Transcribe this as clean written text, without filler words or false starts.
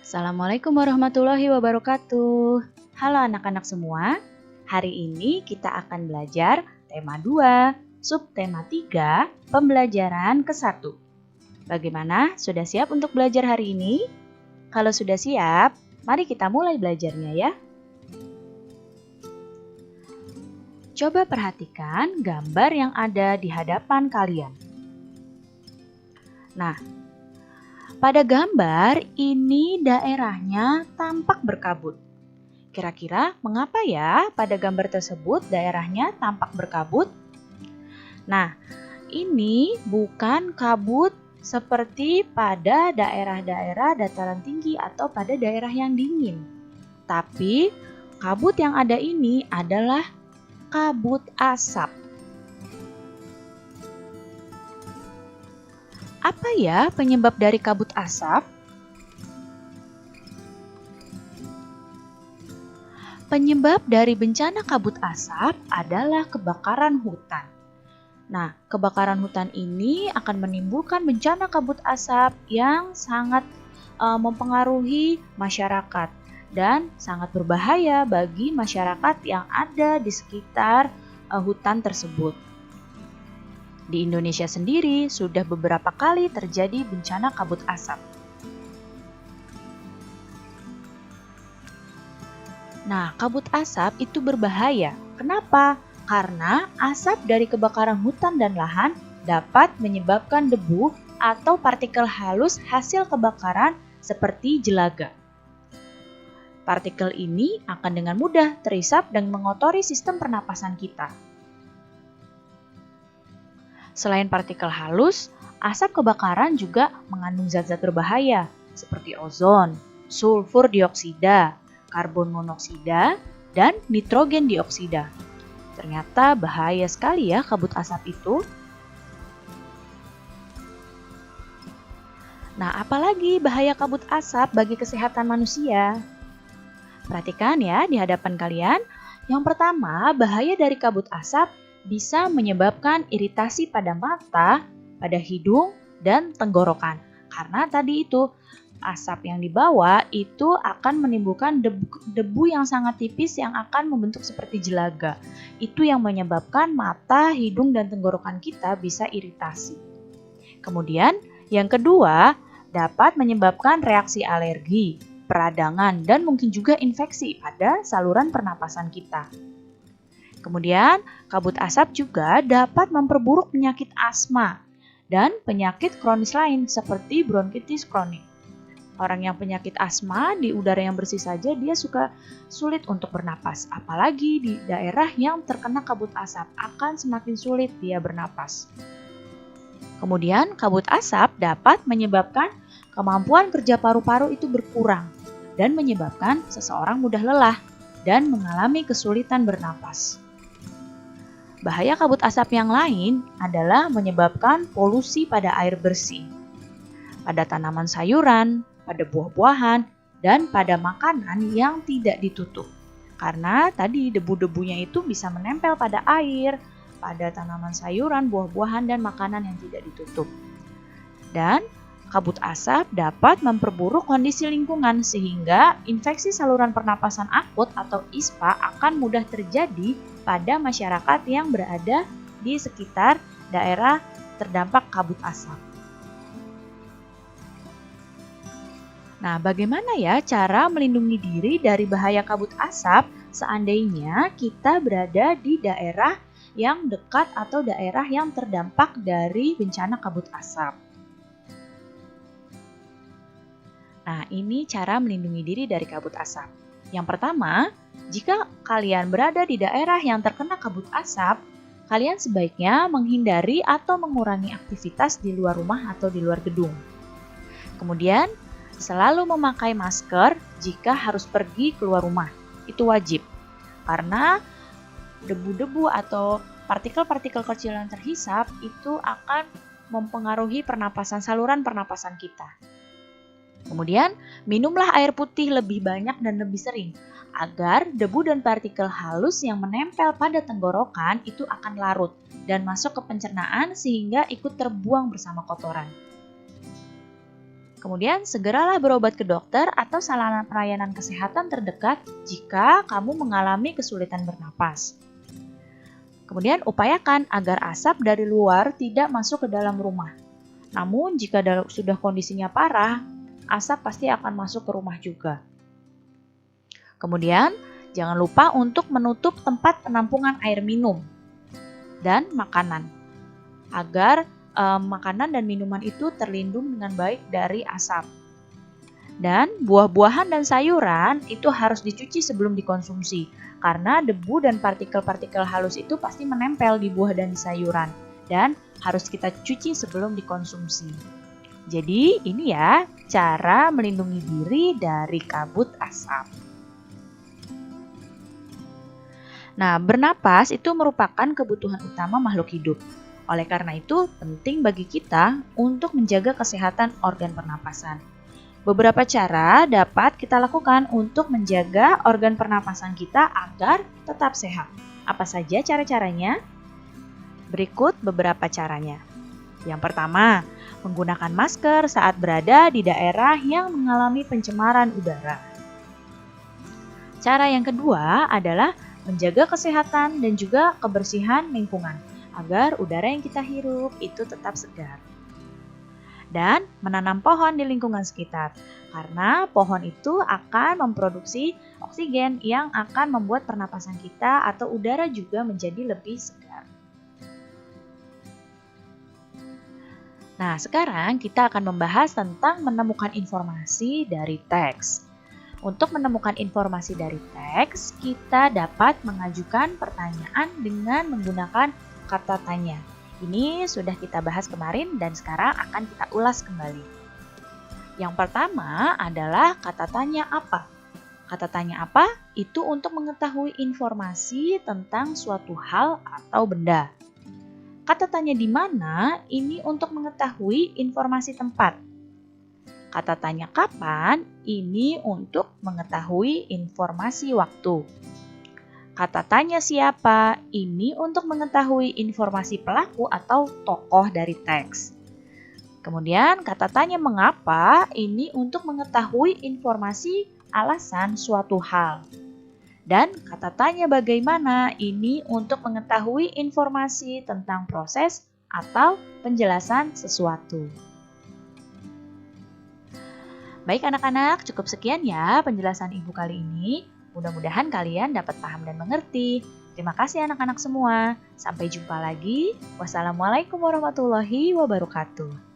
Assalamualaikum warahmatullahi wabarakatuh. Halo anak-anak semua. Hari ini kita akan belajar tema 2, subtema 3, pembelajaran ke-1. Bagaimana? Sudah siap untuk belajar hari ini? Kalau sudah siap, mari kita mulai belajarnya ya. Coba perhatikan gambar yang ada di hadapan kalian. Nah, pada gambar ini daerahnya tampak berkabut. Kira-kira mengapa ya pada gambar tersebut daerahnya tampak berkabut? Nah, ini bukan kabut seperti pada daerah-daerah dataran tinggi atau pada daerah yang dingin. Tapi kabut yang ada ini adalah kabut asap. Apa ya penyebab dari kabut asap? Penyebab dari bencana kabut asap adalah kebakaran hutan. Nah, kebakaran hutan ini akan menimbulkan bencana kabut asap yang sangat mempengaruhi masyarakat dan sangat berbahaya bagi masyarakat yang ada di sekitar hutan tersebut. Di Indonesia sendiri sudah beberapa kali terjadi bencana kabut asap. Nah, kabut asap itu berbahaya. Kenapa? Karena asap dari kebakaran hutan dan lahan dapat menyebabkan debu atau partikel halus hasil kebakaran seperti jelaga. Partikel ini akan dengan mudah terisap dan mengotori sistem pernapasan kita. Selain partikel halus, asap kebakaran juga mengandung zat-zat berbahaya seperti ozon, sulfur dioksida, karbon monoksida, dan nitrogen dioksida. Ternyata bahaya sekali ya kabut asap itu. Nah, apalagi bahaya kabut asap bagi kesehatan manusia? Perhatikan ya di hadapan kalian. Yang pertama, bahaya dari kabut asap bisa menyebabkan iritasi pada mata, pada hidung, dan tenggorokan. Karena tadi itu asap yang dibawa itu akan menimbulkan debu yang sangat tipis yang akan membentuk seperti jelaga. Itu yang menyebabkan mata, hidung, dan tenggorokan kita bisa iritasi. Kemudian yang kedua dapat menyebabkan reaksi alergi, peradangan, dan mungkin juga infeksi pada saluran pernapasan kita. Kemudian, kabut asap juga dapat memperburuk penyakit asma dan penyakit kronis lain seperti bronkitis kronik. Orang yang penyakit asma di udara yang bersih saja dia suka sulit untuk bernapas, apalagi di daerah yang terkena kabut asap akan semakin sulit dia bernapas. Kemudian, kabut asap dapat menyebabkan kemampuan kerja paru-paru itu berkurang dan menyebabkan seseorang mudah lelah dan mengalami kesulitan bernapas. Bahaya kabut asap yang lain adalah menyebabkan polusi pada air bersih, pada tanaman sayuran, pada buah-buahan, dan pada makanan yang tidak ditutup. Karena tadi debu-debunya itu bisa menempel pada air, pada tanaman sayuran, buah-buahan, dan makanan yang tidak ditutup. Dan kabut asap dapat memperburuk kondisi lingkungan sehingga infeksi saluran pernapasan akut atau ISPA akan mudah terjadi pada masyarakat yang berada di sekitar daerah terdampak kabut asap. Nah, bagaimana ya cara melindungi diri dari bahaya kabut asap seandainya kita berada di daerah yang dekat atau daerah yang terdampak dari bencana kabut asap? Nah, ini cara melindungi diri dari kabut asap. Yang pertama, jika kalian berada di daerah yang terkena kabut asap, kalian sebaiknya menghindari atau mengurangi aktivitas di luar rumah atau di luar gedung. Kemudian, selalu memakai masker jika harus pergi keluar rumah. Itu wajib, karena debu-debu atau partikel-partikel kecil yang terhisap itu akan mempengaruhi saluran pernapasan kita. Kemudian, minumlah air putih lebih banyak dan lebih sering, agar debu dan partikel halus yang menempel pada tenggorokan itu akan larut dan masuk ke pencernaan sehingga ikut terbuang bersama kotoran. Kemudian segeralah berobat ke dokter atau sarana pelayanan kesehatan terdekat jika kamu mengalami kesulitan bernapas. Kemudian upayakan agar asap dari luar tidak masuk ke dalam rumah. Namun jika sudah kondisinya parah, asap pasti akan masuk ke rumah juga. Kemudian jangan lupa untuk menutup tempat penampungan air minum dan makanan agar makanan dan minuman itu terlindung dengan baik dari asap. Dan buah-buahan dan sayuran itu harus dicuci sebelum dikonsumsi karena debu dan partikel-partikel halus itu pasti menempel di buah dan di sayuran dan harus kita cuci sebelum dikonsumsi. Jadi ini ya cara melindungi diri dari kabut asap. Nah, bernapas itu merupakan kebutuhan utama makhluk hidup. Oleh karena itu, penting bagi kita untuk menjaga kesehatan organ pernapasan. Beberapa cara dapat kita lakukan untuk menjaga organ pernapasan kita agar tetap sehat. Apa saja cara-caranya? Berikut beberapa caranya. Yang pertama, menggunakan masker saat berada di daerah yang mengalami pencemaran udara. Cara yang kedua adalah menjaga kesehatan dan juga kebersihan lingkungan agar udara yang kita hirup itu tetap segar. Dan menanam pohon di lingkungan sekitar, karena pohon itu akan memproduksi oksigen yang akan membuat pernapasan kita atau udara juga menjadi lebih segar. Nah, sekarang kita akan membahas tentang menemukan informasi dari teks. Untuk menemukan informasi dari teks, kita dapat mengajukan pertanyaan dengan menggunakan kata tanya. Ini sudah kita bahas kemarin dan sekarang akan kita ulas kembali. Yang pertama adalah kata tanya apa. Kata tanya apa itu untuk mengetahui informasi tentang suatu hal atau benda. Kata tanya di mana ini untuk mengetahui informasi tempat. Kata tanya kapan ini untuk mengetahui informasi waktu. Kata tanya siapa ini untuk mengetahui informasi pelaku atau tokoh dari teks. Kemudian kata tanya mengapa ini untuk mengetahui informasi alasan suatu hal. Dan kata tanya bagaimana ini untuk mengetahui informasi tentang proses atau penjelasan sesuatu. Baik anak-anak, cukup sekian ya penjelasan Ibu kali ini. Mudah-mudahan kalian dapat paham dan mengerti. Terima kasih anak-anak semua. Sampai jumpa lagi. Wassalamualaikum warahmatullahi wabarakatuh.